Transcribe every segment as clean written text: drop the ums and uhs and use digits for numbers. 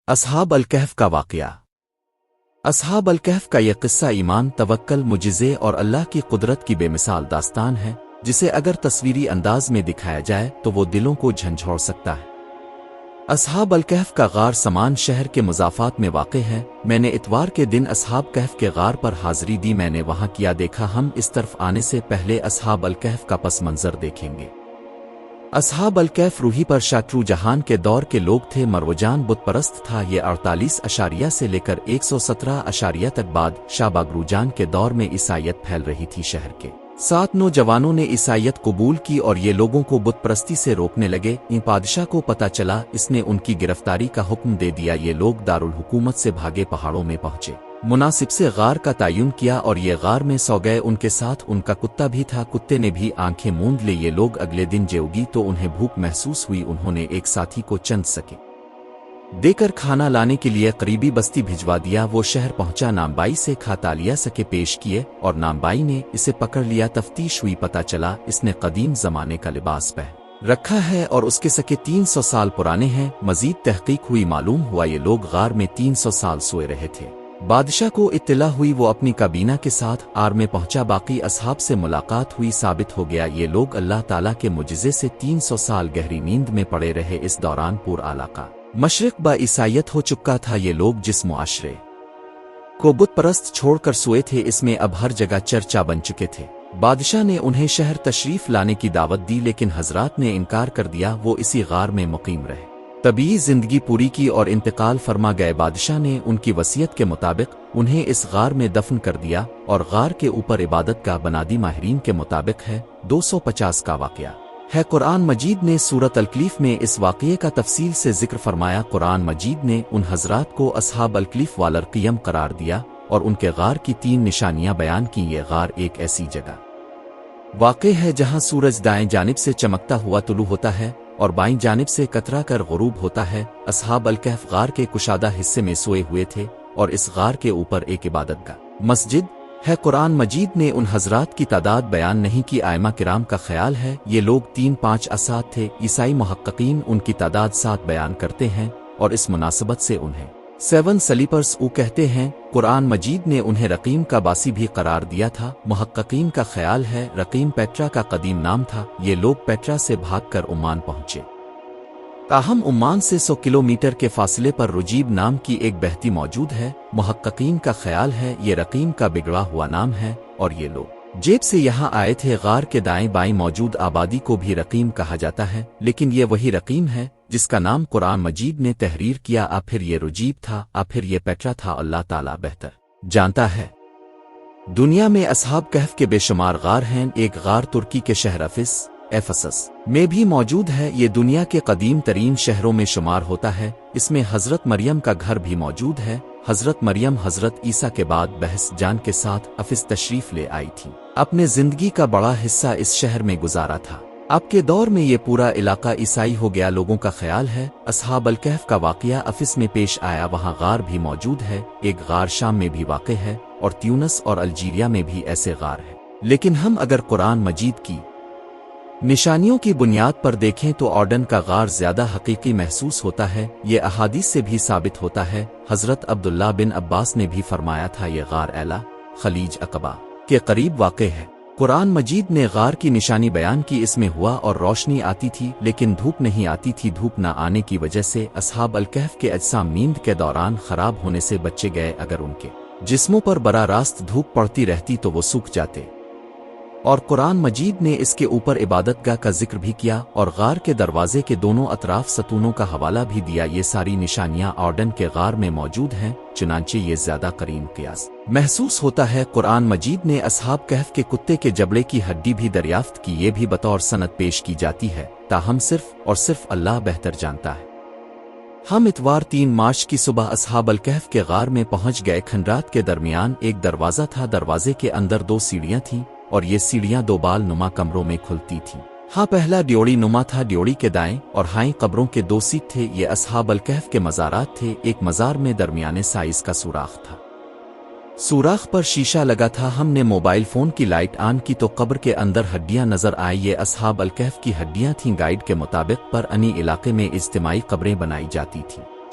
اصحاب الکہف کا واقعہ۔ اصحاب الکہف کا یہ قصہ ایمان، توکل، معجزے اور اللہ کی قدرت کی بے مثال داستان ہے، جسے اگر تصویری انداز میں دکھایا جائے تو وہ دلوں کو جھنجھوڑ سکتا ہے۔ اصحاب الکہف کا غار سمان شہر کے مضافات میں واقع ہے۔ میں نے اتوار کے دن اصحاب کہف کے غار پر حاضری دی۔ میں نے وہاں کیا دیکھا، ہم اس طرف آنے سے پہلے اصحاب الکہف کا پس منظر دیکھیں گے۔ اصحاب الکہف روحی پر شاٹرو جہان کے دور کے لوگ تھے۔ مروجان بت پرست تھا۔ یہ 48 اشاریہ سے لے کر 117 اشاریہ تک بعد شاہ باگروجان کے دور میں عیسائیت پھیل رہی تھی۔ شہر کے 7 نوجوانوں نے عیسائیت قبول کی اور یہ لوگوں کو بت پرستی سے روکنے لگے۔ ان بادشاہ کو پتہ چلا، اس نے ان کی گرفتاری کا حکم دے دیا۔ یہ لوگ دارالحکومت سے بھاگے پہاڑوں میں پہنچے، مناسب سے غار کا تعین کیا اور یہ غار میں سو گئے۔ ان کے ساتھ ان کا کتا بھی تھا، کتے نے بھی آنکھیں موند لی۔ یہ لوگ اگلے دن جیوگی تو انہیں بھوک محسوس ہوئی۔ انہوں نے ایک ساتھی کو چند سکے دے کر کھانا لانے کے لیے قریبی بستی بھجوا دیا۔ وہ شہر پہنچا، نامبائی سے کھاتالیا سکے پیش کیے اور نامبائی نے اسے پکڑ لیا۔ تفتیش ہوئی، پتہ چلا اس نے قدیم زمانے کا لباس پہن رکھا ہے اور اس کے سکے 300 سال پرانے ہیں۔ مزید تحقیق ہوئی، معلوم ہوا یہ لوگ غار میں 300 سال سوئے رہے تھے۔ بادشاہ کو اطلاع ہوئی، وہ اپنی کابینہ کے ساتھ آر میں پہنچا۔ باقی اصحاب سے ملاقات ہوئی، ثابت ہو گیا یہ لوگ اللہ تعالیٰ کے معجزے سے 300 سال گہری نیند میں پڑے رہے۔ اس دوران پورا علاقہ مشرق با عیسائیت ہو چکا تھا۔ یہ لوگ جس معاشرے کو بت پرست چھوڑ کر سوئے تھے، اس میں اب ہر جگہ چرچا بن چکے تھے۔ بادشاہ نے انہیں شہر تشریف لانے کی دعوت دی، لیکن حضرات نے انکار کر دیا۔ وہ اسی غار میں مقیم رہے، طبیعی زندگی پوری کی اور انتقال فرما گئے۔ بادشاہ نے ان کی وصیت کے مطابق انہیں اس غار میں دفن کر دیا اور غار کے اوپر عبادت گاہ بنا دی۔ ماہرین کے مطابق ہے 250 کا واقعہ ہے۔ قرآن مجید نے سورۃ الکہف میں اس واقعے کا تفصیل سے ذکر فرمایا۔ قرآن مجید نے ان حضرات کو اصحاب الکہف والرقیم قرار دیا اور ان کے غار کی 3 نشانیاں بیان کی۔ یہ غار ایک ایسی جگہ واقع ہے جہاں سورج دائیں جانب سے چمکتا ہوا طلوع ہوتا ہے اور بائیں جانب سے کترا کر غروب ہوتا ہے۔ اصحاب الکہف غار کے کشادہ حصے میں سوئے ہوئے تھے اور اس غار کے اوپر ایک عبادت گاہ مسجد ہے۔ قرآن مجید نے ان حضرات کی تعداد بیان نہیں کی۔ ائمہ کرام کا خیال ہے یہ لوگ 3-5 اسات تھے۔ عیسائی محققین ان کی تعداد 7 بیان کرتے ہیں اور اس مناسبت سے انہیں 7 سلیپرز کہتے ہیں۔ قرآن مجید نے انہیں رقیم کا باسی بھی قرار دیا تھا۔ محققین کا خیال ہے رقیم پیٹرا کا قدیم نام تھا۔ یہ لوگ پیٹرا سے بھاگ کر عمان پہنچے، تاہم عمان سے 100 کلومیٹر کے فاصلے پر رجیب نام کی ایک بہتی موجود ہے۔ محققین کا خیال ہے یہ رقیم کا بگڑا ہوا نام ہے اور یہ لوگ جیب سے یہاں آئے تھے۔ غار کے دائیں بائیں موجود آبادی کو بھی رقیم کہا جاتا ہے، لیکن یہ وہی رقیم ہے جس کا نام قرآن مجید نے تحریر کیا۔ پھر یہ رجیب تھا، پھر یہ پیٹرا تھا۔ اللہ تعالیٰ بہتر جانتا ہے۔ دنیا میں اصحاب کہف کے بے شمار غار ہیں۔ ایک غار ترکی کے شہر ایفسس میں بھی موجود ہے۔ یہ دنیا کے قدیم ترین شہروں میں شمار ہوتا ہے۔ اس میں حضرت مریم کا گھر بھی موجود ہے۔ حضرت مریم حضرت عیسیٰ کے بعد بحث جان کے ساتھ افس تشریف لے آئی تھی۔ اپنے زندگی کا بڑا حصہ اس شہر میں گزارا تھا۔ اب کے دور میں یہ پورا علاقہ عیسائی ہو گیا۔ لوگوں کا خیال ہے اصحاب الکہف کا واقعہ افس میں پیش آیا، وہاں غار بھی موجود ہے۔ ایک غار شام میں بھی واقع ہے اور تیونس اور الجیریا میں بھی ایسے غار ہیں، لیکن ہم اگر قرآن مجید کی نشانیوں کی بنیاد پر دیکھیں تو اورڈن کا غار زیادہ حقیقی محسوس ہوتا ہے۔ یہ احادیث سے بھی ثابت ہوتا ہے۔ حضرت عبداللہ بن عباس نے بھی فرمایا تھا یہ غار ایلا خلیج عقبہ کے قریب واقع ہے۔ قرآن مجید نے غار کی نشانی بیان کی، اس میں ہوا اور روشنی آتی تھی لیکن دھوپ نہیں آتی تھی۔ دھوپ نہ آنے کی وجہ سے اصحاب الکہف کے اجسام نیند کے دوران خراب ہونے سے بچے گئے۔ اگر ان کے جسموں پر براہ راست دھوپ پڑتی رہتی تو وہ سوکھ جاتے، اور قرآن مجید نے اس کے اوپر عبادت گاہ کا ذکر بھی کیا اور غار کے دروازے کے دونوں اطراف ستونوں کا حوالہ بھی دیا۔ یہ ساری نشانیاں اورڈن کے غار میں موجود ہیں، چنانچہ یہ زیادہ قرین قیاس محسوس ہوتا ہے۔ قرآن مجید نے اصحاب کہف کے کتے کے جبڑے کی ہڈی بھی دریافت کی، یہ بھی بطور سند پیش کی جاتی ہے، تاہم صرف اور صرف اللہ بہتر جانتا ہے۔ ہم اتوار 3 مارچ کی صبح اصحاب الکہف کے غار میں پہنچ گئے۔ کھنڈرات کے درمیان ایک دروازہ تھا، دروازے کے اندر 2 سیڑھیاں تھیں اور یہ سیڑھیاں 2 بال نما کمروں میں کھلتی تھیں۔ ہاں پہلا ڈیوڑی نما تھا، ڈیوڑی کے دائیں اور ہائیں قبروں کے 2 سیٹ تھے۔ یہ اصحاب الکہف کے مزارات تھے۔ ایک مزار میں درمیانے سائز کا سوراخ تھا، سوراخ پر شیشہ لگا تھا۔ ہم نے موبائل فون کی لائٹ آن کی تو قبر کے اندر ہڈیاں نظر آئی۔ یہ اصحاب الکہف کی ہڈیاں تھیں۔ گائیڈ کے مطابق پر انی علاقے میں اجتماعی قبریں بنائی جاتی تھیں۔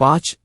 5.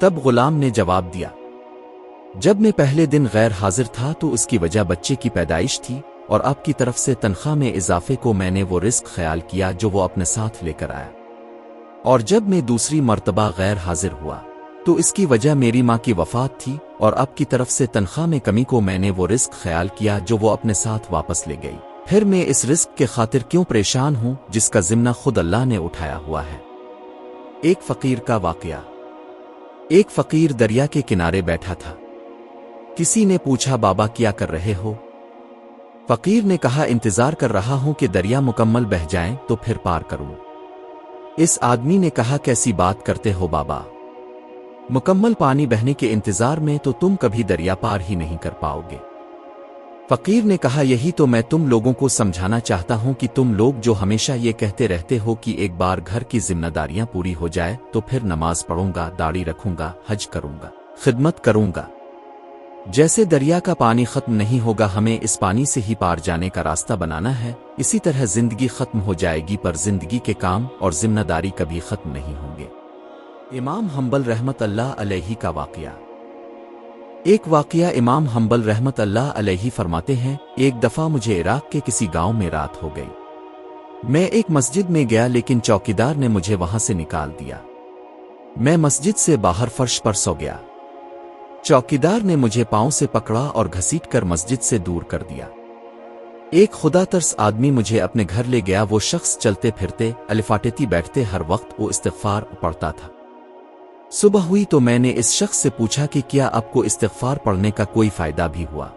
تب غلام نے جواب دیا، جب میں پہلے دن غیر حاضر تھا تو اس کی وجہ بچے کی پیدائش تھی، اور آپ کی طرف سے تنخواہ میں اضافے کو میں نے وہ رزق خیال کیا جو وہ اپنے ساتھ لے کر آیا، اور جب میں دوسری مرتبہ غیر حاضر ہوا تو اس کی وجہ میری ماں کی وفات تھی، اور آپ کی طرف سے تنخواہ میں کمی کو میں نے وہ رزق خیال کیا جو وہ اپنے ساتھ واپس لے گئی، پھر میں اس رزق کے خاطر کیوں پریشان ہوں جس کا ضمنہ خود اللہ نے اٹھایا ہوا ہے۔ ایک فقیر کا واقعہ۔ ایک فقیر دریا کے کنارے بیٹھا تھا۔ کسی نے پوچھا، بابا کیا کر رہے ہو؟ فقیر نے کہا، انتظار کر رہا ہوں کہ دریا مکمل بہہ جائیں تو پھر پار کروں۔ اس آدمی نے کہا، کیسی بات کرتے ہو بابا، مکمل پانی بہنے کے انتظار میں تو تم کبھی دریا پار ہی نہیں کر پاؤ گے۔ فقیر نے کہا، یہی تو میں تم لوگوں کو سمجھانا چاہتا ہوں کہ تم لوگ جو ہمیشہ یہ کہتے رہتے ہو کہ ایک بار گھر کی ذمہ داریاں پوری ہو جائے تو پھر نماز پڑھوں گا، داڑھی رکھوں گا، حج کروں گا، خدمت کروں گا، جیسے دریا کا پانی ختم نہیں ہوگا، ہمیں اس پانی سے ہی پار جانے کا راستہ بنانا ہے، اسی طرح زندگی ختم ہو جائے گی پر زندگی کے کام اور ذمہ داری کبھی ختم نہیں ہوں گے۔ امام حنبل رحمت اللہ علیہ کا واقعہ۔ ایک واقعہ امام حنبل رحمت اللہ علیہ فرماتے ہیں، ایک دفعہ مجھے عراق کے کسی گاؤں میں رات ہو گئی۔ میں ایک مسجد میں گیا لیکن چوکیدار نے مجھے وہاں سے نکال دیا۔ میں مسجد سے باہر فرش پر سو گیا۔ چوکیدار نے مجھے پاؤں سے پکڑا اور گھسیٹ کر مسجد سے دور کر دیا۔ ایک خدا ترس آدمی مجھے اپنے گھر لے گیا۔ وہ شخص چلتے پھرتے، الفاٹیتی بیٹھتے ہر وقت وہ استغفار پڑھتا تھا۔ صبح ہوئی تو میں نے اس شخص سے پوچھا کہ کیا آپ کو استغفار پڑھنے کا کوئی فائدہ بھی ہوا؟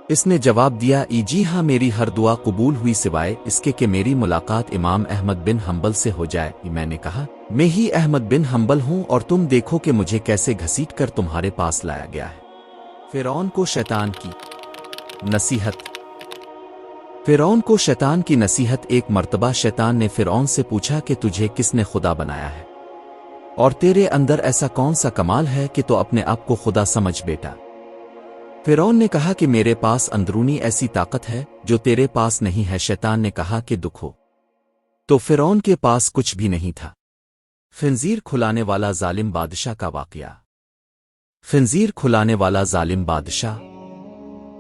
اس نے جواب دیا، جی ہاں، میری ہر دعا قبول ہوئی سوائے اس کے کہ میری ملاقات امام احمد بن حنبل سے ہو جائے۔ میں نے کہا، میں ہی احمد بن حنبل ہوں، اور تم دیکھو کہ مجھے کیسے گھسیٹ کر تمہارے پاس لایا گیا ہے۔ فرعون کو شیطان کی نصیحت۔ فرعون کو شیطان کی نصیحت۔ ایک مرتبہ شیطان نے فرعون سے پوچھا کہ تجھے کس نے خدا بنایا ہے، اور تیرے اندر ایسا کون سا کمال ہے کہ تو اپنے آپ کو خدا سمجھ بیٹا؟ فرعون نے کہا کہ میرے پاس اندرونی ایسی طاقت ہے جو تیرے پاس نہیں ہے۔ شیطان نے کہا کہ دکھو، تو فرعون کے پاس کچھ بھی نہیں تھا۔ خنزیر کھلانے والا ظالم بادشاہ کا واقعہ۔ خنزیر کھلانے والا ظالم بادشاہ۔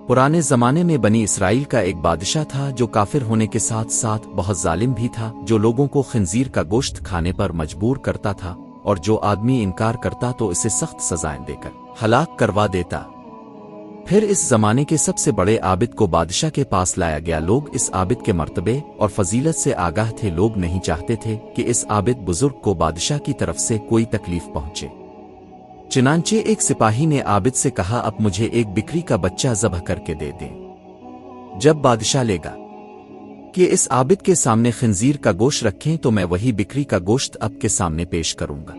پرانے زمانے میں بنی اسرائیل کا ایک بادشاہ تھا جو کافر ہونے کے ساتھ ساتھ بہت ظالم بھی تھا، جو لوگوں کو خنزیر کا گوشت کھانے پر مجبور کرتا تھا، اور جو آدمی انکار کرتا تو اسے سخت سزائیں دے کر ہلاک کروا دیتا۔ پھر اس زمانے کے سب سے بڑے عابد کو بادشاہ کے پاس لایا گیا۔ لوگ اس عابد کے مرتبے اور فضیلت سے آگاہ تھے۔ لوگ نہیں چاہتے تھے کہ اس عابد بزرگ کو بادشاہ کی طرف سے کوئی تکلیف پہنچے۔ چنانچہ ایک سپاہی نے عابد سے کہا، اب مجھے ایک بکری کا بچہ ذبح کر کے دے دیں۔ جب بادشاہ لے گا کہ اس عابد کے سامنے خنزیر کا گوشت رکھیں تو میں وہی بکری کا گوشت اب کے سامنے پیش کروں گا۔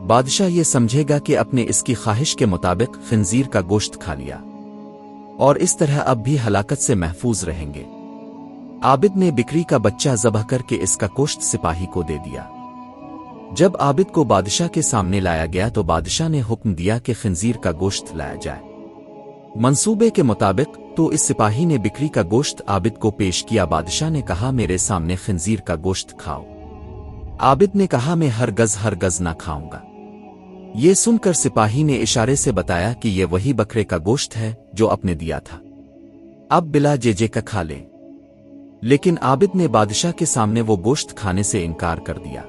بادشاہ یہ سمجھے گا کہ اپنے اس کی خواہش کے مطابق خنزیر کا گوشت کھا لیا، اور اس طرح اب بھی ہلاکت سے محفوظ رہیں گے۔ عابد نے بکری کا بچہ ذبح کر کے اس کا گوشت سپاہی کو دے دیا۔ جب عابد کو بادشاہ کے سامنے لایا گیا تو بادشاہ نے حکم دیا کہ خنزیر کا گوشت لایا جائے۔ منصوبے کے مطابق تو اس سپاہی نے بکری کا گوشت عابد کو پیش کیا۔ بادشاہ نے کہا، میرے سامنے خنزیر کا گوشت کھاؤ۔ عابد نے کہا، میں ہرگز نہ کھاؤں گا۔ یہ سن کر سپاہی نے اشارے سے بتایا کہ یہ وہی بکرے کا گوشت ہے جو آپ نے دیا تھا، اب بلا جے کا کھا لیں۔ لیکن عابد نے بادشاہ کے سامنے وہ گوشت کھانے سے انکار کر دیا۔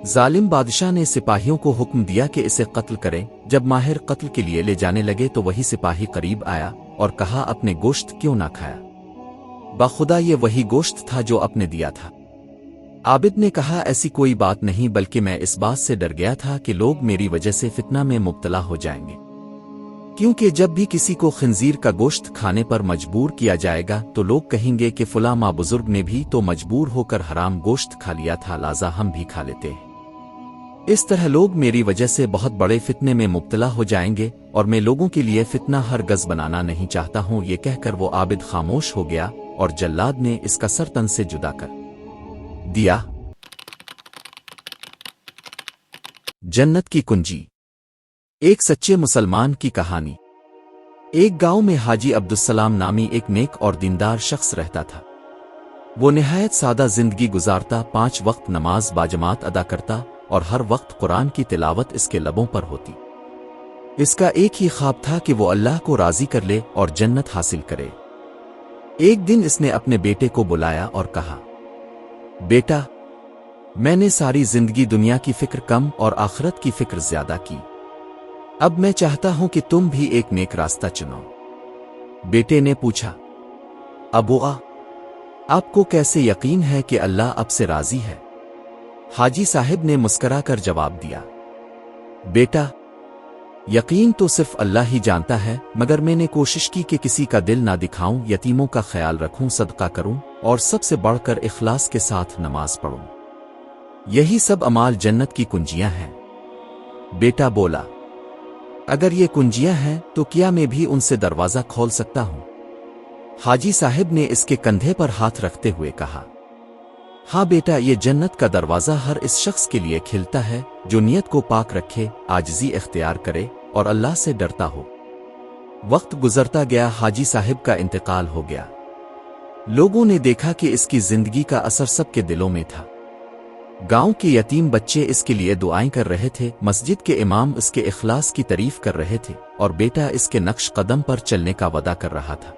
ظالم بادشاہ نے سپاہیوں کو حکم دیا کہ اسے قتل کریں۔ جب ماہر قتل کے لیے لے جانے لگے تو وہی سپاہی قریب آیا اور کہا، اپنے گوشت کیوں نہ کھایا؟ بخدا یہ وہی گوشت تھا جو آپ نے دیا تھا۔ عابد نے کہا، ایسی کوئی بات نہیں، بلکہ میں اس بات سے ڈر گیا تھا کہ لوگ میری وجہ سے فتنہ میں مبتلا ہو جائیں گے، کیونکہ جب بھی کسی کو خنزیر کا گوشت کھانے پر مجبور کیا جائے گا تو لوگ کہیں گے کہ فلاں ماں بزرگ نے بھی تو مجبور ہو کر حرام گوشت کھا لیا تھا، لہذا ہم بھی کھا لیتے ہیں۔ اس طرح لوگ میری وجہ سے بہت بڑے فتنے میں مبتلا ہو جائیں گے، اور میں لوگوں کے لیے فتنہ ہرگز بنانا نہیں چاہتا ہوں۔ یہ کہہ کر وہ عابد خاموش ہو گیا اور جلاد نے اس کا سر تن سے جدا کر دیا۔ جنت کی کنجی۔ ایک سچے مسلمان کی کہانی۔ ایک گاؤں میں حاجی عبدالسلام نامی ایک نیک اور دیندار شخص رہتا تھا۔ وہ نہایت سادہ زندگی گزارتا، 5 وقت نماز باجماعت ادا کرتا اور ہر وقت قرآن کی تلاوت اس کے لبوں پر ہوتی۔ اس کا ایک ہی خواب تھا کہ وہ اللہ کو راضی کر لے اور جنت حاصل کرے۔ ایک دن اس نے اپنے بیٹے کو بلایا اور کہا، بیٹا، میں نے ساری زندگی دنیا کی فکر کم اور آخرت کی فکر زیادہ کی۔ اب میں چاہتا ہوں کہ تم بھی ایک نیک راستہ چنو۔ بیٹے نے پوچھا، ابوا، آپ کو کیسے یقین ہے کہ اللہ اب سے راضی ہے؟ حاجی صاحب نے مسکرا کر جواب دیا، بیٹا، یقین تو صرف اللہ ہی جانتا ہے، مگر میں نے کوشش کی کہ کسی کا دل نہ دکھاؤں، یتیموں کا خیال رکھوں، صدقہ کروں اور سب سے بڑھ کر اخلاص کے ساتھ نماز پڑھوں۔ یہی سب اعمال جنت کی کنجیاں ہیں۔ بیٹا بولا، اگر یہ کنجیاں ہیں تو کیا میں بھی ان سے دروازہ کھول سکتا ہوں؟ حاجی صاحب نے اس کے کندھے پر ہاتھ رکھتے ہوئے کہا، ہاں بیٹا، یہ جنت کا دروازہ ہر اس شخص کے لیے کھلتا ہے جو نیت کو پاک رکھے، عاجزی اختیار کرے اور اللہ سے ڈرتا ہو۔ وقت گزرتا گیا، حاجی صاحب کا انتقال ہو گیا۔ لوگوں نے دیکھا کہ اس کی زندگی کا اثر سب کے دلوں میں تھا۔ گاؤں کے یتیم بچے اس کے لیے دعائیں کر رہے تھے، مسجد کے امام اس کے اخلاص کی تعریف کر رہے تھے اور بیٹا اس کے نقش قدم پر چلنے کا وعدہ کر رہا تھا۔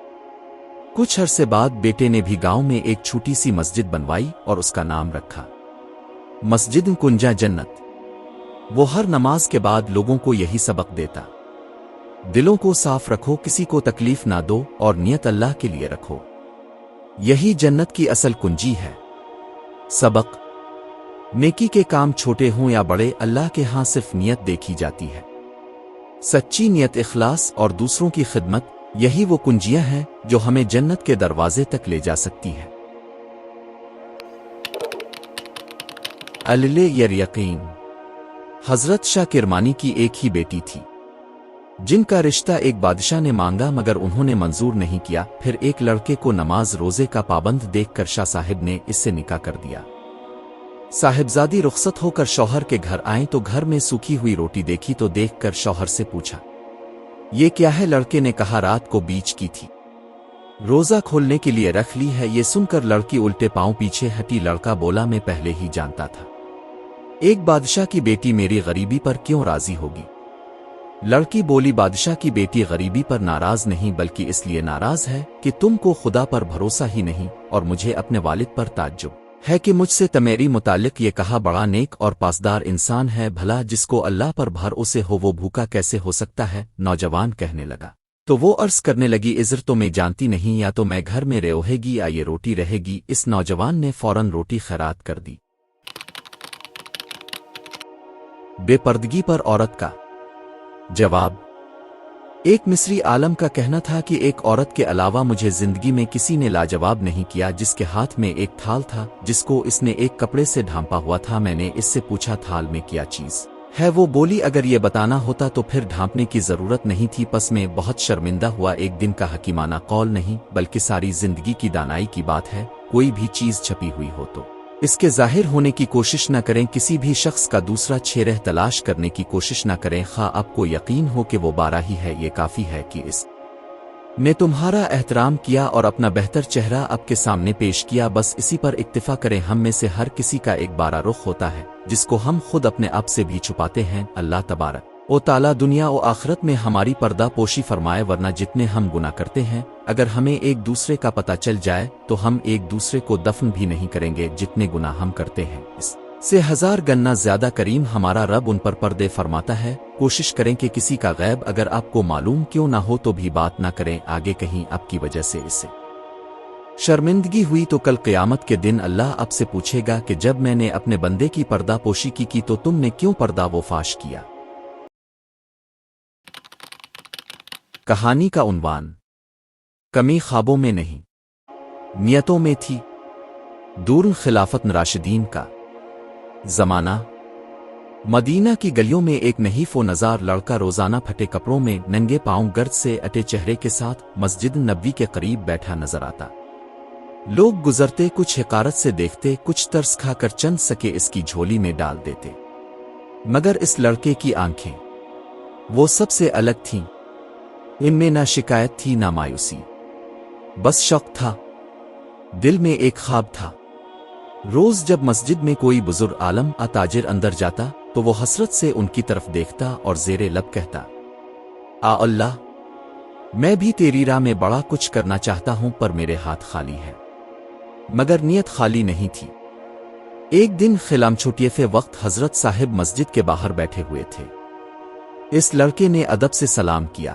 کچھ عرصے بعد بیٹے نے بھی گاؤں میں ایک چھوٹی سی مسجد بنوائی اور اس کا نام رکھا مسجد کنجا جنت۔ وہ ہر نماز کے بعد لوگوں کو یہی سبق دیتا، دلوں کو صاف رکھو، کسی کو تکلیف نہ دو اور نیت اللہ کے لیے رکھو، یہی جنت کی اصل کنجی ہے۔ سبق: نیکی کے کام چھوٹے ہوں یا بڑے، اللہ کے ہاں صرف نیت دیکھی جاتی ہے۔ سچی نیت، اخلاص اور دوسروں کی خدمت، یہی وہ کنجیاں ہیں جو ہمیں جنت کے دروازے تک لے جا سکتی ہے۔ یقین۔ حضرت شاہ کرمانی کی ایک ہی بیٹی تھی جن کا رشتہ ایک بادشاہ نے مانگا مگر انہوں نے منظور نہیں کیا۔ پھر ایک لڑکے کو نماز روزے کا پابند دیکھ کر شاہ صاحب نے اس سے نکاح کر دیا۔ صاحبزادی رخصت ہو کر شوہر کے گھر آئیں تو گھر میں سوکھی ہوئی روٹی دیکھی تو دیکھ کر شوہر سے پوچھا، یہ کیا ہے؟ لڑکے نے کہا، رات کو بیچ کی تھی، روزہ کھولنے کے لیے رکھ لی ہے۔ یہ سن کر لڑکی الٹے پاؤں پیچھے ہٹی۔ لڑکا بولا، میں پہلے ہی جانتا تھا، ایک بادشاہ کی بیٹی میری غریبی پر کیوں راضی ہوگی؟ لڑکی بولی، بادشاہ کی بیٹی غریبی پر ناراض نہیں بلکہ اس لیے ناراض ہے کہ تم کو خدا پر بھروسہ ہی نہیں، اور مجھے اپنے والد پر تعجب ہے کہ مجھ سے تمیری متعلق یہ کہا، بڑا نیک اور پاسدار انسان ہے، بھلا جس کو اللہ پر بھروسہ ہو وہ بھوکا کیسے ہو سکتا ہے؟ نوجوان کہنے لگا تو وہ عرض کرنے لگی، عذر تو میں جانتی نہیں، یا تو میں گھر میں رہے گی یا یہ روٹی رہے گی۔ اس نوجوان نے فوراً روٹی خیرات کر دی۔ بے پردگی پر عورت کا جواب۔ ایک مصری عالم کا کہنا تھا کہ ایک عورت کے علاوہ مجھے زندگی میں کسی نے لاجواب نہیں کیا، جس کے ہاتھ میں ایک تھال تھا جس کو اس نے ایک کپڑے سے ڈھانپا ہوا تھا۔ میں نے اس سے پوچھا، تھال میں کیا چیز ہے؟ وہ بولی، اگر یہ بتانا ہوتا تو پھر ڈھانپنے کی ضرورت نہیں تھی۔ پس میں بہت شرمندہ ہوا۔ ایک دن کا حکیمانہ قول نہیں بلکہ ساری زندگی کی دانائی کی بات ہے، کوئی بھی چیز چھپی ہوئی ہو تو اس کے ظاہر ہونے کی کوشش نہ کریں، کسی بھی شخص کا دوسرا چہرہ تلاش کرنے کی کوشش نہ کریں، خواہ آپ کو یقین ہو کہ وہ بارہ ہی ہے۔ یہ کافی ہے کہ اس نے تمہارا احترام کیا اور اپنا بہتر چہرہ آپ کے سامنے پیش کیا، بس اسی پر اکتفا کریں۔ ہم میں سے ہر کسی کا ایک بارہ رخ ہوتا ہے جس کو ہم خود اپنے آپ سے بھی چھپاتے ہیں۔ اللہ تبارک و تعالی دنیا و آخرت میں ہماری پردہ پوشی فرمائے، ورنہ جتنے ہم گناہ کرتے ہیں اگر ہمیں ایک دوسرے کا پتہ چل جائے تو ہم ایک دوسرے کو دفن بھی نہیں کریں گے۔ جتنے گناہ ہم کرتے ہیں اس سے 1000 گنا زیادہ کریم ہمارا رب ان پر پردے فرماتا ہے۔ کوشش کریں کہ کسی کا غیب اگر آپ کو معلوم کیوں نہ ہو تو بھی بات نہ کریں، آگے کہیں آپ کی وجہ سے اسے شرمندگی ہوئی تو کل قیامت کے دن اللہ آپ سے پوچھے گا کہ جب میں نے اپنے بندے کی پردہ پوشی کی تو تم نے کیوں پردہ و فاش کیا؟ کہانی کا عنوان: کمی خوابوں میں نہیں نیتوں میں تھی۔ دور خلافت راشدین کا زمانہ۔ مدینہ کی گلیوں میں ایک نحیف و نزار لڑکا روزانہ پھٹے کپڑوں میں ننگے پاؤں گرد سے اٹے چہرے کے ساتھ مسجد نبوی کے قریب بیٹھا نظر آتا۔ لوگ گزرتے کچھ حقارت سے دیکھتے، کچھ ترس کھا کر چند سکے اس کی جھولی میں ڈال دیتے، مگر اس لڑکے کی آنکھیں وہ سب سے الگ تھیں۔ ان میں نہ شکایت تھی نہ مایوسی، بس شوق تھا۔ دل میں ایک خواب تھا، روز جب مسجد میں کوئی بزرگ عالم تاجر اندر جاتا تو وہ حسرت سے ان کی طرف دیکھتا اور زیر لب کہتا، اللہ، میں بھی تیری راہ میں بڑا کچھ کرنا چاہتا ہوں پر میرے ہاتھ خالی ہے۔ مگر نیت خالی نہیں تھی۔ ایک دن خلام چھٹیے وقت حضرت صاحب مسجد کے باہر بیٹھے ہوئے تھے۔ اس لڑکے نے ادب سے سلام کیا۔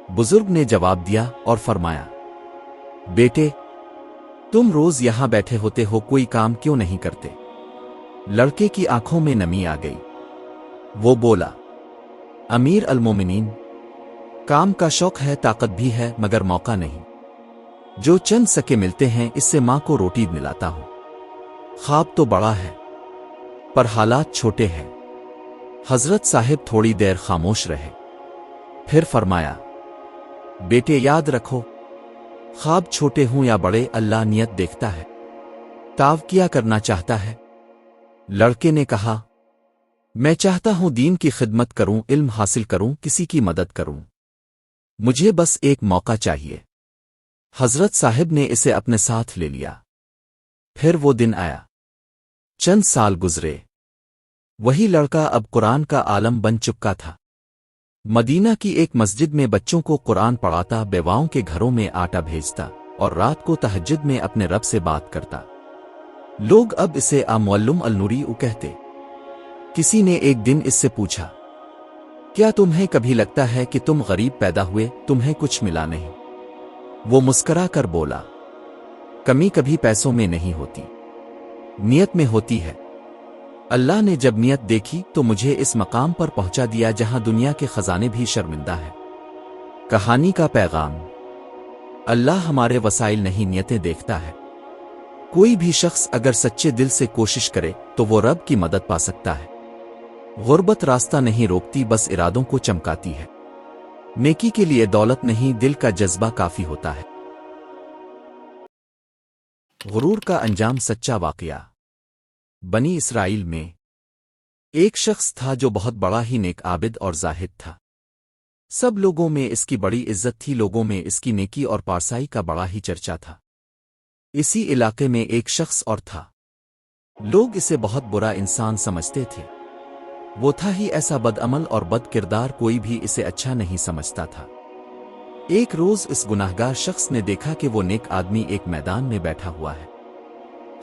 بزرگ نے جواب دیا اور فرمایا، بیٹے، تم روز یہاں بیٹھے ہوتے ہو، کوئی کام کیوں نہیں کرتے؟ لڑکے کی آنکھوں میں نمی آ گئی۔ وہ بولا، امیر المومنین، کام کا شوق ہے، طاقت بھی ہے، مگر موقع نہیں۔ جو چند سکے ملتے ہیں اس سے ماں کو روٹی ملاتا ہوں۔ خواب تو بڑا ہے پر حالات چھوٹے ہیں۔ حضرت صاحب تھوڑی دیر خاموش رہے، پھر فرمایا، بیٹے یاد رکھو، خواب چھوٹے ہوں یا بڑے، اللہ نیت دیکھتا ہے۔ تاو کیا کرنا چاہتا ہے؟ لڑکے نے کہا، میں چاہتا ہوں دین کی خدمت کروں، علم حاصل کروں، کسی کی مدد کروں، مجھے بس ایک موقع چاہیے۔ حضرت صاحب نے اسے اپنے ساتھ لے لیا۔ پھر وہ دن آیا، چند سال گزرے، وہی لڑکا اب قرآن کا عالم بن چکا تھا۔ مدینہ کی ایک مسجد میں بچوں کو قرآن پڑھاتا، بیواؤں کے گھروں میں آٹا بھیجتا اور رات کو تہجد میں اپنے رب سے بات کرتا۔ لوگ اب اسے معلم النوری کہتے۔ کسی نے ایک دن اس سے پوچھا، کیا تمہیں کبھی لگتا ہے کہ تم غریب پیدا ہوئے، تمہیں کچھ ملا نہیں؟ وہ مسکرا کر بولا، کمی کبھی پیسوں میں نہیں ہوتی، نیت میں ہوتی ہے۔ اللہ نے جب نیت دیکھی تو مجھے اس مقام پر پہنچا دیا جہاں دنیا کے خزانے بھی شرمندہ ہیں۔ کہانی کا پیغام، اللہ ہمارے وسائل نہیں، نیتیں دیکھتا ہے۔ کوئی بھی شخص اگر سچے دل سے کوشش کرے تو وہ رب کی مدد پا سکتا ہے۔ غربت راستہ نہیں روکتی، بس ارادوں کو چمکاتی ہے۔ نیکی کے لیے دولت نہیں، دل کا جذبہ کافی ہوتا ہے۔ غرور کا انجام، سچا واقعہ۔ بنی اسرائیل میں ایک شخص تھا جو بہت بڑا ہی نیک عابد اور زاہد تھا۔ سب لوگوں میں اس کی بڑی عزت تھی، لوگوں میں اس کی نیکی اور پارسائی کا بڑا ہی چرچا تھا۔ اسی علاقے میں ایک شخص اور تھا، لوگ اسے بہت برا انسان سمجھتے تھے۔ وہ تھا ہی ایسا بد عمل اور بد کردار، کوئی بھی اسے اچھا نہیں سمجھتا تھا۔ ایک روز اس گناہگار شخص نے دیکھا کہ وہ نیک آدمی ایک میدان میں بیٹھا ہوا ہے،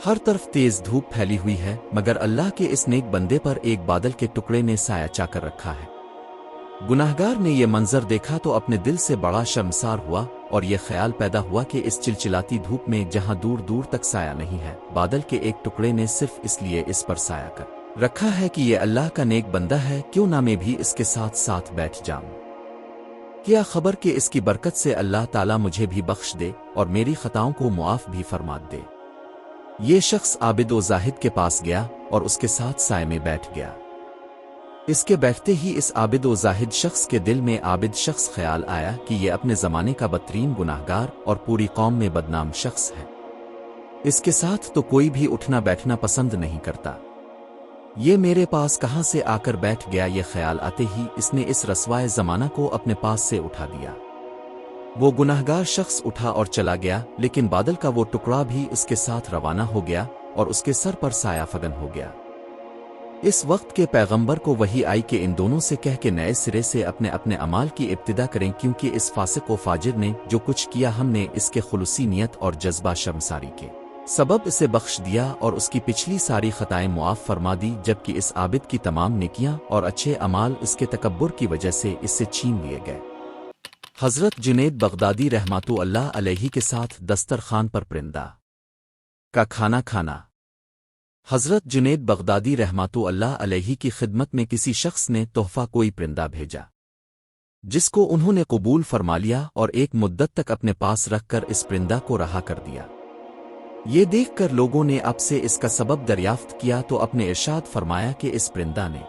ہر طرف تیز دھوپ پھیلی ہوئی ہے، مگر اللہ کے اس نیک بندے پر ایک بادل کے ٹکڑے نے سایہ چا کر رکھا ہے۔ گناہگار نے یہ منظر دیکھا تو اپنے دل سے بڑا شرمسار ہوا اور یہ خیال پیدا ہوا کہ اس چلچلاتی دھوپ میں جہاں دور دور تک سایہ نہیں ہے، بادل کے ایک ٹکڑے نے صرف اس لیے اس پر سایہ کر رکھا ہے کہ یہ اللہ کا نیک بندہ ہے، کیوں نہ میں بھی اس کے ساتھ ساتھ بیٹھ جاؤں۔ کیا خبر کہ اس کی برکت سے اللہ تعالیٰ مجھے بھی بخش دے اور میری خطاؤں کو معاف بھی فرما دے۔ یہ شخص عابد و زاہد کے پاس گیا اور اس کے ساتھ سائے میں بیٹھ گیا۔ اس کے بیٹھتے ہی اس عابد و زاہد شخص کے دل میں عابد شخص خیال آیا کہ یہ اپنے زمانے کا بدترین گناہگار اور پوری قوم میں بدنام شخص ہے، اس کے ساتھ تو کوئی بھی اٹھنا بیٹھنا پسند نہیں کرتا، یہ میرے پاس کہاں سے آ کر بیٹھ گیا؟ یہ خیال آتے ہی اس نے اس رسوائے زمانہ کو اپنے پاس سے اٹھا دیا۔ وہ گناہگار شخص اٹھا اور چلا گیا، لیکن بادل کا وہ ٹکڑا بھی اس کے ساتھ روانہ ہو گیا اور اس کے سر پر سایہ فگن ہو گیا۔ اس وقت کے پیغمبر کو وحی آئی کہ ان دونوں سے کہہ کے نئے سرے سے اپنے اپنے اعمال کی ابتدا کریں، کیونکہ اس فاسق و فاجر نے جو کچھ کیا ہم نے اس کے خلوصی نیت اور جذبہ شرمساری کے سبب اسے بخش دیا اور اس کی پچھلی ساری خطائیں معاف فرما دی، جبکہ اس عابد کی تمام نیکیاں اور اچھے اعمال اس کے تکبر کی وجہ سے اس سے چھین لیے گئے۔ حضرت جنید بغدادی رحمۃ اللہ علیہ کے ساتھ دسترخوان پر پرندہ کا کھانا کھانا۔ حضرت جنید بغدادی رحمۃ اللہ علیہ کی خدمت میں کسی شخص نے تحفہ کوئی پرندہ بھیجا، جس کو انہوں نے قبول فرما لیا اور ایک مدت تک اپنے پاس رکھ کر اس پرندہ کو رہا کر دیا۔ یہ دیکھ کر لوگوں نے اب سے اس کا سبب دریافت کیا تو اپنے ارشاد فرمایا کہ اس پرندہ نے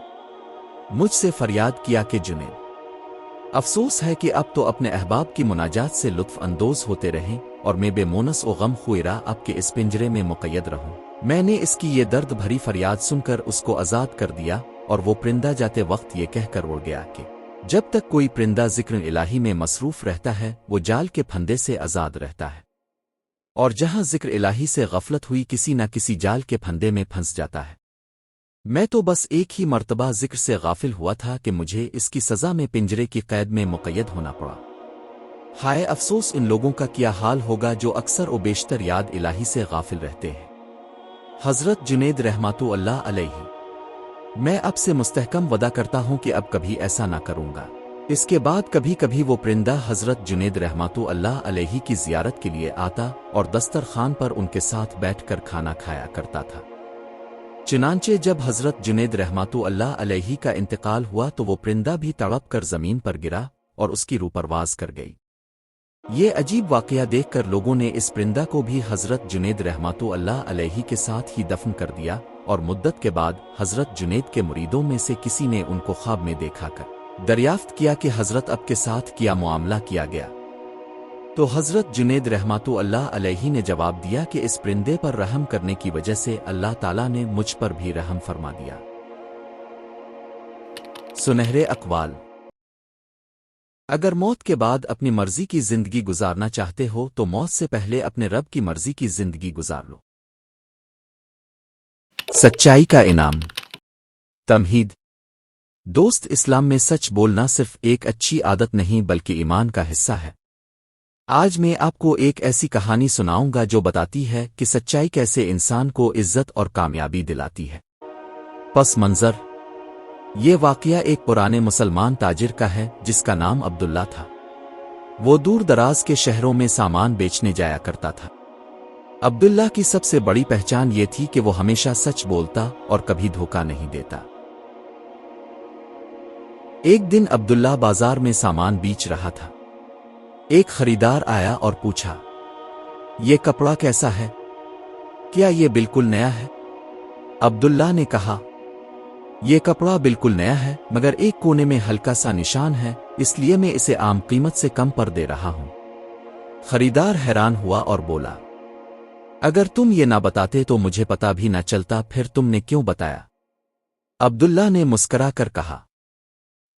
مجھ سے فریاد کیا کہ جنید، افسوس ہے کہ اب تو اپنے احباب کی مناجات سے لطف اندوز ہوتے رہیں اور میں بے مونس و غم خویرہ اب کے اس پنجرے میں مقید رہوں۔ میں نے اس کی یہ درد بھری فریاد سن کر اس کو آزاد کر دیا، اور وہ پرندہ جاتے وقت یہ کہہ کر اڑ گیا کہ جب تک کوئی پرندہ ذکر الہی میں مصروف رہتا ہے وہ جال کے پھندے سے آزاد رہتا ہے۔ اور جہاں ذکر الہی سے غفلت ہوئی کسی نہ کسی جال کے پھندے میں پھنس جاتا ہے۔ میں تو بس ایک ہی مرتبہ ذکر سے غافل ہوا تھا کہ مجھے اس کی سزا میں پنجرے کی قید میں مقید ہونا پڑا۔ ہائے افسوس ان لوگوں کا کیا حال ہوگا جو اکثر و بیشتر یاد الہی سے غافل رہتے ہیں۔ حضرت جنید رحمۃ اللہ علیہ۔ میں اب سے مستحکم وعدہ کرتا ہوں کہ اب کبھی ایسا نہ کروں گا۔ اس کے بعد کبھی کبھی وہ پرندہ حضرت جنید رحمۃ اللہ علیہ کی زیارت کے لیے آتا اور دسترخوان پر ان کے ساتھ بیٹھ کر کھانا کھایا کرتا تھا۔ چنانچہ جب حضرت جنید رحمۃ اللہ علیہ کا انتقال ہوا تو وہ پرندہ بھی تڑپ کر زمین پر گرا اور اس کی روح پرواز کر گئی۔ یہ عجیب واقعہ دیکھ کر لوگوں نے اس پرندہ کو بھی حضرت جنید رحمۃ اللہ علیہ کے ساتھ ہی دفن کر دیا، اور مدت کے بعد حضرت جنید کے مریدوں میں سے کسی نے ان کو خواب میں دیکھا کر دریافت کیا کہ حضرت اب کے ساتھ کیا معاملہ کیا گیا، تو حضرت جنید رحمۃ اللہ علیہ نے جواب دیا کہ اس پرندے پر رحم کرنے کی وجہ سے اللہ تعالیٰ نے مجھ پر بھی رحم فرما دیا۔ سنہرے اقوال۔ اگر موت کے بعد اپنی مرضی کی زندگی گزارنا چاہتے ہو تو موت سے پہلے اپنے رب کی مرضی کی زندگی گزار لو۔ سچائی کا انعام۔ تمہید۔ دوست، اسلام میں سچ بولنا صرف ایک اچھی عادت نہیں بلکہ ایمان کا حصہ ہے۔ آج میں آپ کو ایک ایسی کہانی سناؤں گا جو بتاتی ہے کہ سچائی کیسے انسان کو عزت اور کامیابی دلاتی ہے۔ پس منظر۔ یہ واقعہ ایک پرانے مسلمان تاجر کا ہے جس کا نام عبداللہ تھا۔ وہ دور دراز کے شہروں میں سامان بیچنے جایا کرتا تھا۔ عبداللہ کی سب سے بڑی پہچان یہ تھی کہ وہ ہمیشہ سچ بولتا اور کبھی دھوکہ نہیں دیتا۔ ایک دن عبداللہ بازار میں سامان بیچ رہا تھا۔ ایک خریدار آیا اور پوچھا، یہ کپڑا کیسا ہے؟ کیا یہ بالکل نیا ہے؟ عبداللہ نے کہا، یہ کپڑا بالکل نیا ہے مگر ایک کونے میں ہلکا سا نشان ہے، اس لیے میں اسے عام قیمت سے کم پر دے رہا ہوں۔ خریدار حیران ہوا اور بولا، اگر تم یہ نہ بتاتے تو مجھے پتا بھی نہ چلتا، پھر تم نے کیوں بتایا؟ عبداللہ نے مسکرا کر کہا،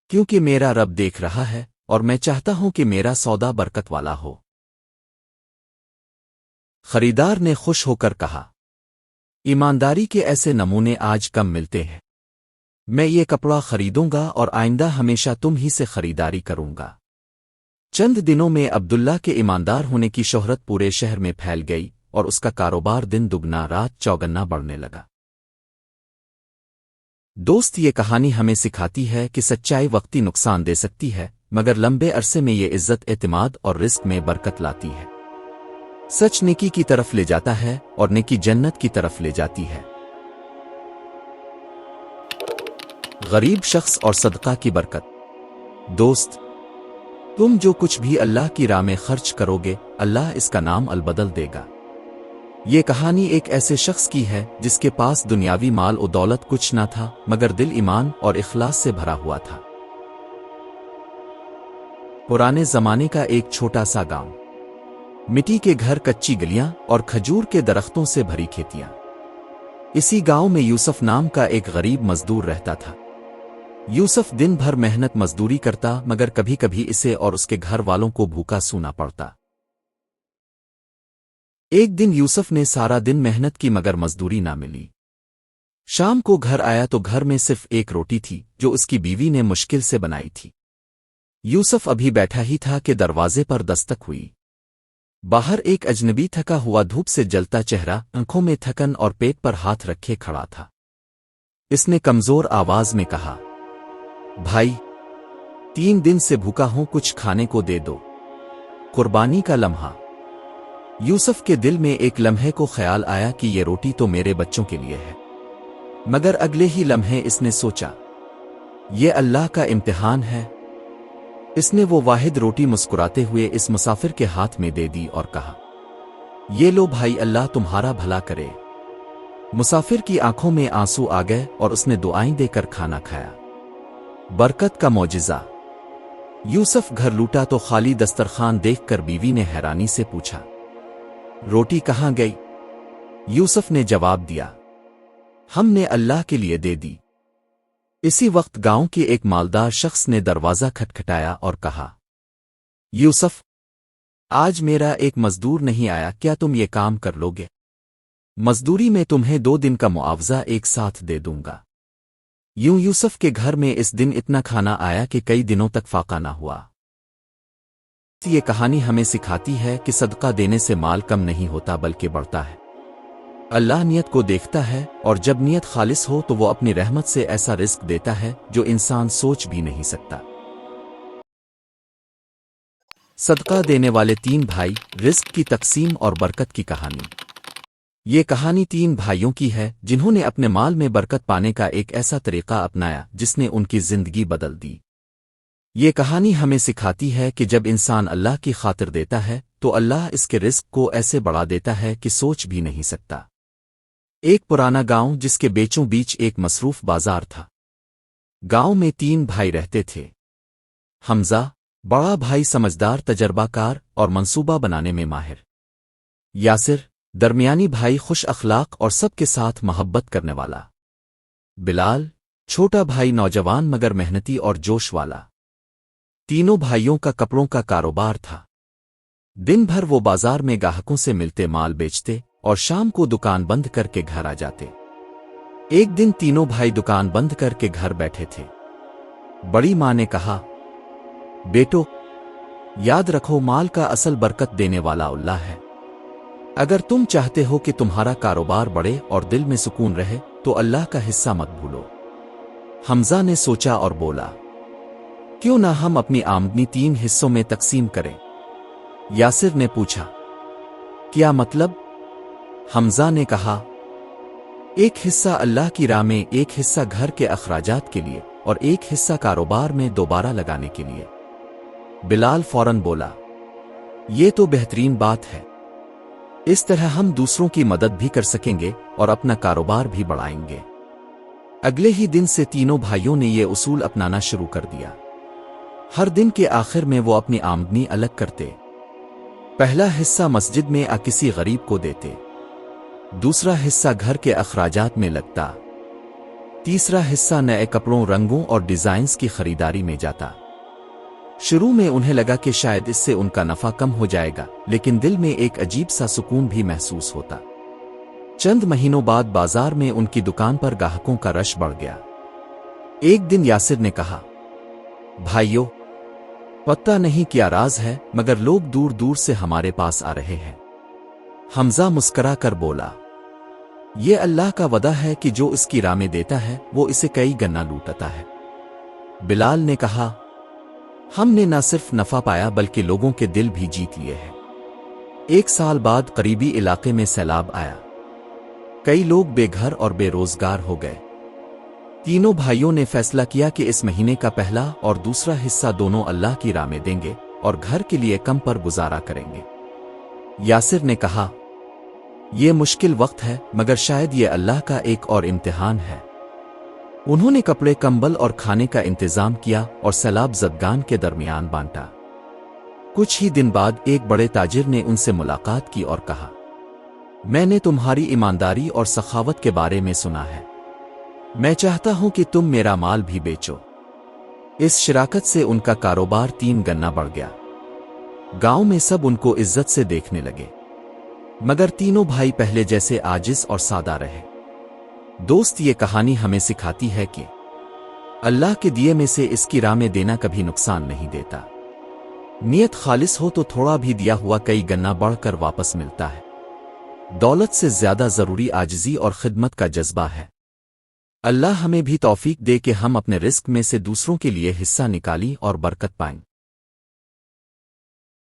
کیونکہ میرا رب دیکھ رہا ہے اور میں چاہتا ہوں کہ میرا سودا برکت والا ہو۔ خریدار نے خوش ہو کر کہا، ایمانداری کے ایسے نمونے آج کم ملتے ہیں، میں یہ کپڑا خریدوں گا اور آئندہ ہمیشہ تم ہی سے خریداری کروں گا۔ چند دنوں میں عبداللہ کے ایماندار ہونے کی شہرت پورے شہر میں پھیل گئی اور اس کا کاروبار دن دگنا رات چوگنا بڑھنے لگا۔ دوست، یہ کہانی ہمیں سکھاتی ہے کہ سچائی وقتی نقصان دے سکتی ہے مگر لمبے عرصے میں یہ عزت، اعتماد اور رزق میں برکت لاتی ہے۔ سچ نیکی کی طرف لے جاتا ہے اور نیکی جنت کی طرف لے جاتی ہے۔ غریب شخص اور صدقہ کی برکت۔ دوست، تم جو کچھ بھی اللہ کی راہ میں خرچ کرو گے اللہ اس کا نام البدل دے گا۔ یہ کہانی ایک ایسے شخص کی ہے جس کے پاس دنیاوی مال و دولت کچھ نہ تھا مگر دل ایمان اور اخلاص سے بھرا ہوا تھا۔ پرانے زمانے کا ایک چھوٹا سا گاؤں، مٹی کے گھر، کچی گلیاں اور کھجور کے درختوں سے بھری کھیتیاں۔ اسی گاؤں میں یوسف نام کا ایک غریب مزدور رہتا تھا۔ یوسف دن بھر محنت مزدوری کرتا مگر کبھی کبھی اسے اور اس کے گھر والوں کو بھوکا سونا پڑتا۔ ایک دن یوسف نے سارا دن محنت کی مگر مزدوری نہ ملی۔ شام کو گھر آیا تو گھر میں صرف ایک روٹی تھی جو اس کی بیوی نے مشکل سے بنائی تھی۔ یوسف ابھی بیٹھا ہی تھا کہ دروازے پر دستک ہوئی۔ باہر ایک اجنبی تھکا ہوا دھوپ سے جلتا چہرہ، آنکھوں میں تھکن اور پیٹ پر ہاتھ رکھے کھڑا تھا۔ اس نے کمزور آواز میں کہا، بھائی، 3 دن سے بھوکا ہوں، کچھ کھانے کو دے دو۔ قربانی کا لمحہ۔ یوسف کے دل میں ایک لمحے کو خیال آیا کہ یہ روٹی تو میرے بچوں کے لیے ہے، مگر اگلے ہی لمحے اس نے سوچا، یہ اللہ کا امتحان ہے۔ اس نے وہ واحد روٹی مسکراتے ہوئے اس مسافر کے ہاتھ میں دے دی اور کہا، یہ لو بھائی، اللہ تمہارا بھلا کرے۔ مسافر کی آنکھوں میں آنسو آ گئے اور اس نے دعائیں دے کر کھانا کھایا۔ برکت کا معجزہ۔ یوسف گھر لوٹا تو خالی دسترخوان دیکھ کر بیوی نے حیرانی سے پوچھا، روٹی کہاں گئی؟ یوسف نے جواب دیا، ہم نے اللہ کے لیے دے دی۔ اسی وقت گاؤں کے ایک مالدار شخص نے دروازہ کھٹکھٹایا اور کہا، یوسف، آج میرا ایک مزدور نہیں آیا، کیا تم یہ کام کر لو گے؟ مزدوری میں تمہیں 2 دن کا معاوضہ ایک ساتھ دے دوں گا۔ یوں یوسف کے گھر میں اس دن اتنا کھانا آیا کہ کئی دنوں تک فاقہ نہ ہوا۔ یہ کہانی ہمیں سکھاتی ہے کہ صدقہ دینے سے مال کم نہیں ہوتا بلکہ بڑھتا ہے۔ اللہ نیت کو دیکھتا ہے، اور جب نیت خالص ہو تو وہ اپنی رحمت سے ایسا رزق دیتا ہے جو انسان سوچ بھی نہیں سکتا۔ صدقہ دینے والے 3 بھائی، رزق کی تقسیم اور برکت کی کہانی۔ یہ کہانی 3 بھائیوں کی ہے جنہوں نے اپنے مال میں برکت پانے کا ایک ایسا طریقہ اپنایا جس نے ان کی زندگی بدل دی۔ یہ کہانی ہمیں سکھاتی ہے کہ جب انسان اللہ کی خاطر دیتا ہے تو اللہ اس کے رزق کو ایسے بڑھا دیتا ہے کہ سوچ بھی نہیں سکتا۔ ایک پرانا گاؤں جس کے بیچوں بیچ ایک مصروف بازار تھا۔ گاؤں میں 3 بھائی رہتے تھے۔ حمزہ بڑا بھائی سمجھدار، تجربہ کار اور منصوبہ بنانے میں ماہر۔ یاسر درمیانی بھائی خوش اخلاق اور سب کے ساتھ محبت کرنے والا۔ بلال چھوٹا بھائی نوجوان مگر محنتی اور جوش والا۔ تینوں بھائیوں کا کپڑوں کا کاروبار تھا۔ دن بھر وہ بازار میں گاہکوں سے ملتے، مال بیچتے اور شام کو دکان بند کر کے گھر آ جاتے۔ ایک دن تینوں بھائی دکان بند کر کے گھر بیٹھے تھے۔ بڑی ماں نے کہا، بیٹو یاد رکھو، مال کا اصل برکت دینے والا اللہ ہے۔ اگر تم چاہتے ہو کہ تمہارا کاروبار بڑھے اور دل میں سکون رہے تو اللہ کا حصہ مت بھولو۔ حمزہ نے سوچا اور بولا، کیوں نہ ہم اپنی آمدنی 3 حصوں میں تقسیم کریں؟ یاسر نے پوچھا، کیا مطلب؟ حمزہ نے کہا، ایک حصہ اللہ کی راہ میں، ایک حصہ گھر کے اخراجات کے لیے اور ایک حصہ کاروبار میں دوبارہ لگانے کے لیے۔ بلال فوراً بولا، یہ تو بہترین بات ہے، اس طرح ہم دوسروں کی مدد بھی کر سکیں گے اور اپنا کاروبار بھی بڑھائیں گے۔ اگلے ہی دن سے تینوں بھائیوں نے یہ اصول اپنانا شروع کر دیا۔ ہر دن کے آخر میں وہ اپنی آمدنی الگ کرتے۔ پہلا حصہ مسجد میں کسی غریب کو دیتے، دوسرا حصہ گھر کے اخراجات میں لگتا، تیسرا حصہ نئے کپڑوں، رنگوں اور ڈیزائنز کی خریداری میں جاتا۔ شروع میں انہیں لگا کہ شاید اس سے ان کا نفع کم ہو جائے گا، لیکن دل میں ایک عجیب سا سکون بھی محسوس ہوتا۔ چند مہینوں بعد بازار میں ان کی دکان پر گاہکوں کا رش بڑھ گیا۔ ایک دن یاسر نے کہا، بھائیو پتہ نہیں کیا راز ہے مگر لوگ دور دور سے ہمارے پاس آ رہے ہیں۔ حمزہ مسکرا کر بولا، یہ اللہ کا وعدہ ہے کہ جو اس کی راہ میں دیتا ہے وہ اسے کئی گنا لوٹتا ہے۔ بلال نے کہا، ہم نے نہ صرف نفع پایا بلکہ لوگوں کے دل بھی جیت لیے ہیں۔ 1 سال بعد قریبی علاقے میں سیلاب آیا، کئی لوگ بے گھر اور بے روزگار ہو گئے۔ تینوں بھائیوں نے فیصلہ کیا کہ اس مہینے کا پہلا اور دوسرا حصہ دونوں اللہ کی راہ میں دیں گے اور گھر کے لیے کم پر گزارا کریں گے۔ یاسر نے کہا، یہ مشکل وقت ہے مگر شاید یہ اللہ کا ایک اور امتحان ہے۔ انہوں نے کپڑے، کمبل اور کھانے کا انتظام کیا اور سیلاب زدگان کے درمیان بانٹا۔ کچھ ہی دن بعد ایک بڑے تاجر نے ان سے ملاقات کی اور کہا، میں نے تمہاری ایمانداری اور سخاوت کے بارے میں سنا ہے، میں چاہتا ہوں کہ تم میرا مال بھی بیچو۔ اس شراکت سے ان کا کاروبار 3 گنا بڑھ گیا۔ گاؤں میں سب ان کو عزت سے دیکھنے لگے، مگر تینوں بھائی پہلے جیسے عاجز اور سادہ رہے۔ دوست، یہ کہانی ہمیں سکھاتی ہے کہ اللہ کے دیے میں سے اس کی راہ میں دینا کبھی نقصان نہیں دیتا۔ نیت خالص ہو تو تھوڑا بھی دیا ہوا کئی گنا بڑھ کر واپس ملتا ہے۔ دولت سے زیادہ ضروری عاجزی اور خدمت کا جذبہ ہے۔ اللہ ہمیں بھی توفیق دے کہ ہم اپنے رزق میں سے دوسروں کے لیے حصہ نکالیں اور برکت پائیں۔